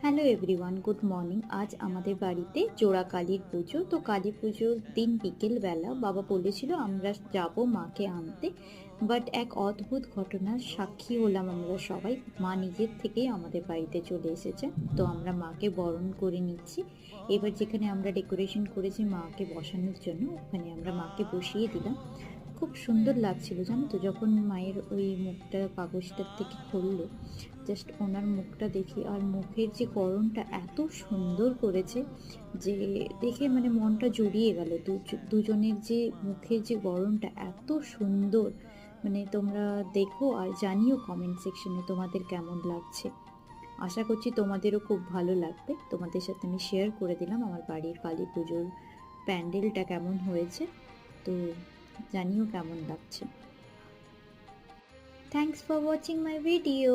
Hello everyone, good morning. আজ আমাদের বাড়িতে জোড়া কালীর পুজো। তো কালী পুজোর দিন বিকেলবেলা বাবা বলেছিল আমরা যাব মাকে আনতে, বাট এক অদ্ভুত ঘটনার সাক্ষী হলাম আমরা সবাই। মা নিজের থেকেই আমাদের বাড়িতে চলে এসেছে। তো আমরা মাকে বরণ করে নিচ্ছি। এবার যেখানে আমরা ডেকোরেশন করেছি মাকে বসানোর জন্য, ওখানে আমরা মাকে বসিয়ে দিলাম। খুব সুন্দর লাগছিল জানো তো, যখন মায়ের ওই মুখটা কাগজটার থেকে খুললো, জাস্ট ওনার মুখটা দেখি, আর মুখের যে গড়নটা এত সুন্দর করেছে যে দেখে মানে মনটা জুড়িয়ে গেল। দুজনের যে মুখের যে গড়নটা এত সুন্দর, মানে তোমরা দেখো আর জানিও কমেন্ট সেকশনে তোমাদের কেমন লাগছে। আশা করছি তোমাদেরও খুব ভালো লাগবে। তোমাদের সাথে আমি শেয়ার করে দিলাম আমার বাড়ির কালী পুজোর প্যান্ডেলটা কেমন হয়েছে। তো জানিও কেমন লাগছে। Thanks for watching my video.